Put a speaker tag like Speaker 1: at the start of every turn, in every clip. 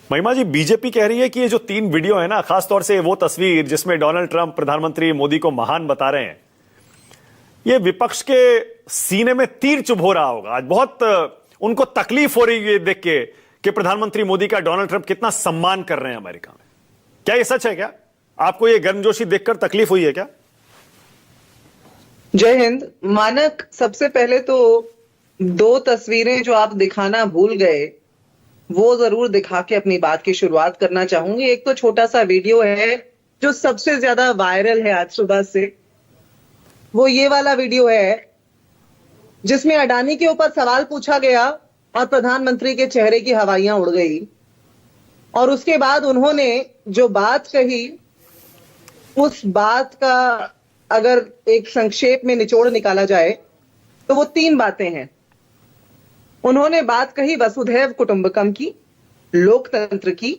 Speaker 1: महिमा जी, बीजेपी कह रही है कि ये जो 3 वीडियो है ना, खासतौर से वो तस्वीर जिसमें डोनाल्ड ट्रंप प्रधानमंत्री मोदी को महान बता रहे हैं, ये विपक्ष के सीने में तीर चुभ हो रहा होगा। आज बहुत उनको तकलीफ हो रही है देख के कि प्रधानमंत्री मोदी का डोनाल्ड ट्रंप कितना सम्मान कर रहे हैं अमेरिका में। क्या ये सच है? क्या आपको ये गर्मजोशी देखकर तकलीफ हुई है क्या?
Speaker 2: जय हिंद। मानक, सबसे पहले तो 2 तस्वीरें जो आप दिखाना भूल गए वो जरूर दिखा के अपनी बात की शुरुआत करना चाहूंगी। एक तो छोटा सा वीडियो है जो सबसे ज्यादा वायरल है आज सुबह से। वो ये वाला वीडियो है जिसमें अडानी के ऊपर सवाल पूछा गया और प्रधानमंत्री के चेहरे की हवाइयां उड़ गई, और उसके बाद उन्होंने जो बात कही उस बात का अगर एक संक्षेप में निचोड़ निकाला जाए तो वो 3 बातें हैं। उन्होंने बात कही वसुधैव कुटुंबकम की, लोकतंत्र की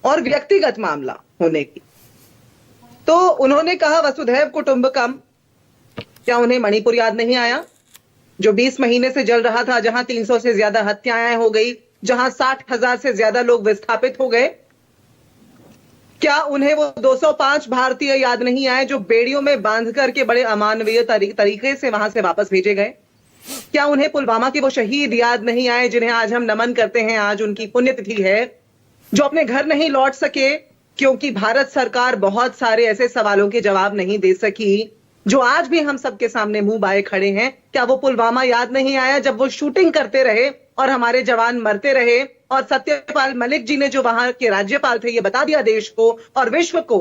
Speaker 2: और व्यक्तिगत मामला होने की। तो उन्होंने कहा वसुधैव कुटुंबकम, क्या उन्हें मणिपुर याद नहीं आया जो 20 महीने से जल रहा था, जहां 300 से ज्यादा हत्याएं हो गई, जहां 60,000 से ज्यादा लोग विस्थापित हो गए? क्या उन्हें वो 205 भारतीय याद नहीं आए जो बेड़ियों में बांध करके बड़े अमानवीय तरीके से वहां से वापस भेजे गए? क्या उन्हें पुलवामा के वो शहीद याद नहीं आए जिन्हें आज हम नमन करते हैं, आज उनकी पुण्यतिथि है, जो अपने घर नहीं लौट सके क्योंकि भारत सरकार बहुत सारे ऐसे सवालों के जवाब नहीं दे सकी जो आज भी हम सबके सामने मुंह बाए खड़े हैं? क्या वो पुलवामा याद नहीं आया जब वो शूटिंग करते रहे और हमारे जवान मरते रहे और सत्यपाल मलिक जी ने जो वहां के राज्यपाल थे ये बता दिया देश को और विश्व को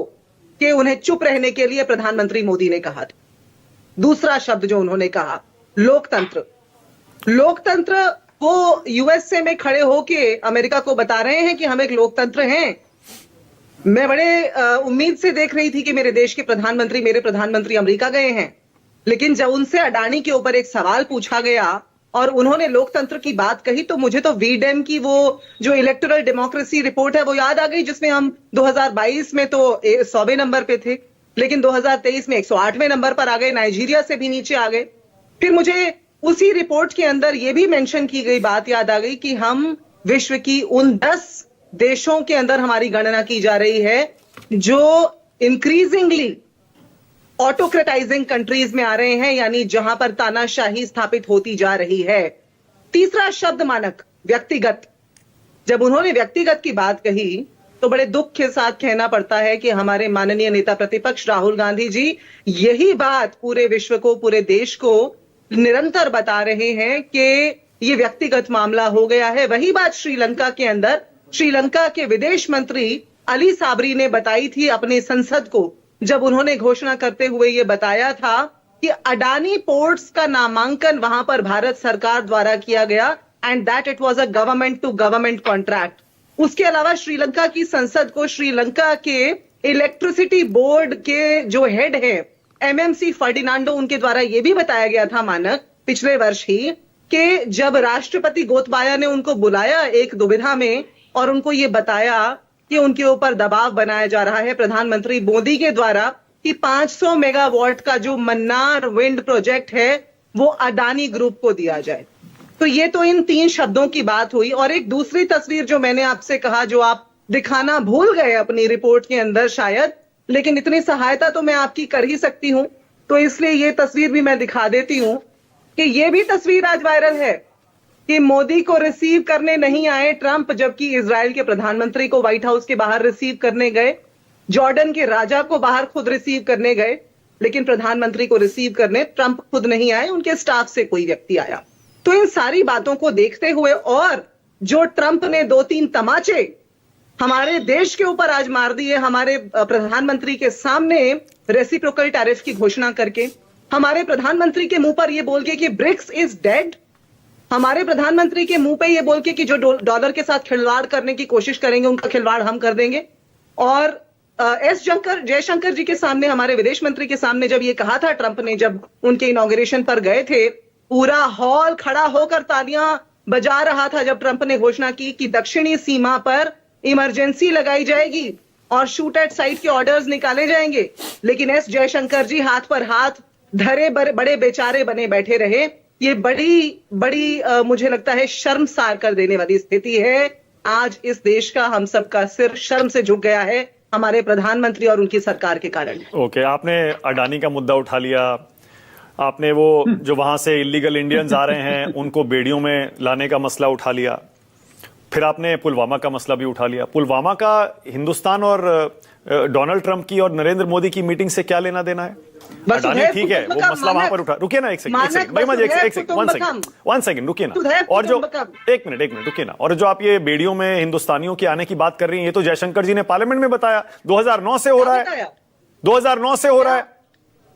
Speaker 2: कि उन्हें चुप रहने के लिए प्रधानमंत्री मोदी ने कहा था। दूसरा शब्द जो उन्होंने कहा, लोकतंत्र। लोकतंत्र, वो यूएसए में खड़े होके अमेरिका को बता रहे हैं कि हम एक लोकतंत्र हैं। मैं बड़े उम्मीद से देख रही थी कि मेरे देश के प्रधानमंत्री, मेरे प्रधानमंत्री अमेरिका गए हैं, लेकिन जब उनसे अडानी के ऊपर एक सवाल पूछा गया और उन्होंने लोकतंत्र की बात कही तो मुझे तो वीडेम की वो जो इलेक्टोरल डेमोक्रेसी रिपोर्ट है वो याद आ गई, जिसमें हम 2022 में तो 100वें नंबर पे थे, लेकिन 2023 में 108वें नंबर पर आ गए, नाइजीरिया से भी नीचे आ गए। फिर मुझे उसी रिपोर्ट के अंदर यह भी मेंशन की गई बात याद आ गई कि हम विश्व की उन 10 देशों के अंदर हमारी गणना की जा रही है जो इंक्रीजिंगली ऑटोक्रेटाइजिंग कंट्रीज में आ रहे हैं, यानी जहां पर तानाशाही स्थापित होती जा रही है। तीसरा शब्द मानक, व्यक्तिगत। जब उन्होंने व्यक्तिगत की बात कही तो बड़े दुख के साथ कहना पड़ता है कि हमारे माननीय नेता प्रतिपक्ष राहुल गांधी जी यही बात पूरे विश्व को, पूरे देश को निरंतर बता रहे हैं कि ये व्यक्तिगत मामला हो गया है। वही बात श्रीलंका के अंदर श्रीलंका के विदेश मंत्री अली साबरी ने बताई थी अपने संसद को, जब उन्होंने घोषणा करते हुए ये बताया था कि अडानी पोर्ट्स का नामांकन वहां पर भारत सरकार द्वारा किया गया and that it was a government to government contract. उसके अलावा श्रीलंका की संसद को श्रीलंका के इलेक्ट्रिसिटी बोर्ड के जो हेड है एमएमसी फर्डिनांडो, उनके द्वारा यह भी बताया गया था मानक पिछले वर्ष ही कि जब राष्ट्रपति गोतबाया ने उनको बुलाया एक दुविधा में और उनको यह बताया कि उनके ऊपर दबाव बनाया जा रहा है प्रधानमंत्री मोदी के द्वारा कि 500 मेगावाट का जो मन्नार विंड प्रोजेक्ट है वो अडानी ग्रुप को दिया जाए। तो ये तो इन 3 शब्दों की बात हुई। और एक दूसरी तस्वीर जो मैंने आपसे कहा, जो आप दिखाना भूल गए अपनी रिपोर्ट के अंदर शायद, लेकिन इतनी सहायता तो मैं आपकी कर ही सकती हूं, तो इसलिए ये तस्वीर भी मैं दिखा देती हूं कि ये भी तस्वीर आज वायरल है कि मोदी को रिसीव करने नहीं आए ट्रंप, जबकि इजराइल के प्रधानमंत्री को व्हाइट हाउस के बाहर रिसीव करने गए, जॉर्डन के राजा को बाहर खुद रिसीव करने गए, लेकिन प्रधानमंत्री को रिसीव करने ट्रंप खुद नहीं आए, उनके स्टाफ से कोई व्यक्ति आया। तो इन सारी बातों को देखते हुए और जो ट्रंप ने 2-3 तमाचे हमारे देश के ऊपर आज मार दिए, हमारे प्रधानमंत्री के सामने रेसिप्रोकल टैरिफ की घोषणा करके, हमारे प्रधानमंत्री के मुंह पर यह बोल के कि ब्रिक्स इज डेड, हमारे प्रधानमंत्री के मुंह पे ये बोल के कि जो डॉलर के साथ खिलवाड़ करने की कोशिश करेंगे उनका खिलवाड़ हम कर देंगे। और जयशंकर जी के सामने, हमारे विदेश मंत्री के सामने जब ये कहा था ट्रंप ने, जब उनके इनॉग्रेशन पर गए थे, पूरा हॉल खड़ा होकर तालियां बजा रहा था जब ट्रंप ने घोषणा की कि दक्षिणी सीमा पर इमरजेंसी लगाई जाएगी और शूट एट साइट के ऑर्डर्स निकाले जाएंगे। लेकिन एस जयशंकर जी हाथ पर हाथ धरे बड़े बेचारे बने बैठे रहे। ये बड़ी मुझे लगता है शर्मसार कर देने वाली स्थिति है। आज इस देश का, हम सबका सिर शर्म से झुक गया है हमारे प्रधानमंत्री और उनकी सरकार के कारण।
Speaker 1: ओके, आपने अडानी का मुद्दा उठा लिया, आपने वो जो वहां से इलीगल इंडियंस आ रहे हैं उनको बेड़ियों में लाने का मसला उठा लिया, फिर आपने पुलवामा का मसला भी उठा लिया। पुलवामा का हिंदुस्तान और डोनाल्ड ट्रंप की और नरेंद्र मोदी की मीटिंग से क्या लेना देना है? अडानी ठीक है, वो मसला वहां पर उठा, रुकिए ना एक सेकंड, वन सेकंड रुकिए ना। और जो एक मिनट रुकिए ना, और जो आप ये बेड़ियों में हिंदुस्तानियों के आने की बात कर रही हैं, ये तो जयशंकर जी ने पार्लियामेंट में बताया 2009 से हो रहा है, 2009 से हो रहा है।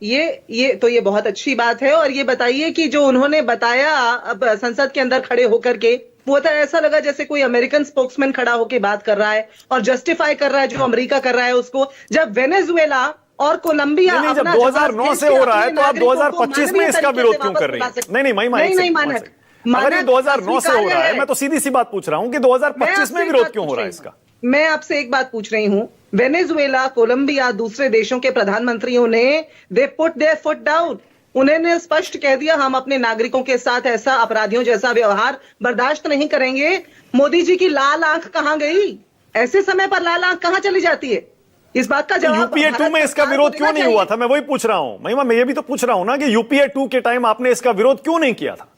Speaker 2: ये बहुत अच्छी बात है। और ये बताइए कि जो उन्होंने बताया अब संसद के अंदर खड़े होकर के, वो तो ऐसा लगा जैसे कोई अमेरिकन स्पोक्समैन खड़ा होकर बात कर रहा है और जस्टिफाई कर रहा है जो अमेरिका कर रहा है उसको। जब वेनेजुएला और कोलंबिया
Speaker 1: जब 2009 से हो रहा है तो आप 2025 में इसका विरोध क्यों कर रही हैं? नहीं मानक, अगर ये 2009 से हो रहा है, मैं तो सीधी सी बात पूछ रहा हूं कि 2025 में विरोध क्यों हो रहा है इसका?
Speaker 2: मैं आपसे एक बात पूछ रही हूं, वेनेजुएला, कोलंबिया, दूसरे देशों के प्रधानमंत्रियों ने they put there foot down. उन्होंने स्पष्ट कह दिया हम अपने नागरिकों के साथ ऐसा अपराधियों जैसा व्यवहार बर्दाश्त नहीं करेंगे। मोदी जी की लाल आंख कहां गई? ऐसे समय पर लाल आंख कहां चली जाती है? इस बात का जवाब
Speaker 1: यूपीए 2 में इसका विरोध क्यों नहीं हुआ था? मैं वही पूछ रहा हूं महिमा, मैं ये भी तो पूछ रहा हूं ना कि यूपीए 2 के टाइम आपने इसका विरोध क्यों नहीं किया था?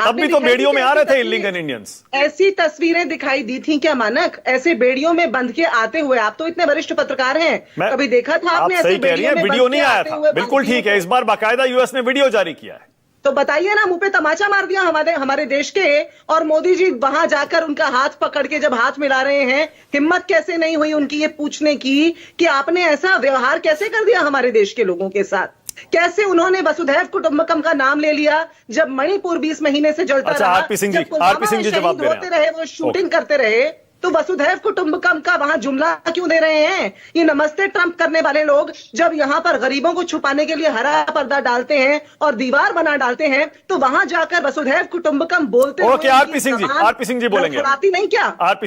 Speaker 1: तब भी तो बेड़ियों में आ रहे थे इलीगल इंडियंस।
Speaker 2: ऐसी तस्वीरें दिखाई दी थी क्या मानक? ऐसे बेड़ियों में बंध के आते हुए? आप तो इतने वरिष्ठ पत्रकार हैं, कभी देखा था आपने?
Speaker 1: आप सही कह रही हैं, वीडियो नहीं आया था, बिल्कुल ठीक है। इस बार बाकायदा यूएस ने वीडियो जारी किया है।
Speaker 2: तो बताइए ना, मुंह पे तमाचा मार दिया हमारे देश के, और मोदी जी वहां जाकर उनका हाथ पकड़ के जब हाथ मिला रहे हैं, हिम्मत कैसे नहीं हुई उनकी ये पूछने की कि आपने ऐसा व्यवहार कैसे कर दिया हमारे देश के लोगों के साथ? कैसे उन्होंने वसुधैव कुटुंबकम का नाम ले लिया जब मणिपुर 20 महीने से जलता रहा,
Speaker 1: आरपी सिंह जी जवाब दे
Speaker 2: होते रहे, वो शूटिंग करते रहे, तो वसुधैव कुटुंबकम का वहां जुमला क्यों दे रहे हैं? ये नमस्ते ट्रंप करने वाले लोग जब यहां पर गरीबों को छुपाने के लिए हरा पर्दा डालते हैं और दीवार बना डालते हैं, तो वहां जाकर वसुधैव कुटुंबकम बोलते हैं।
Speaker 1: ओके, आरपी सिंह जी बोलेंगे।
Speaker 2: नहीं क्या?
Speaker 1: आरपी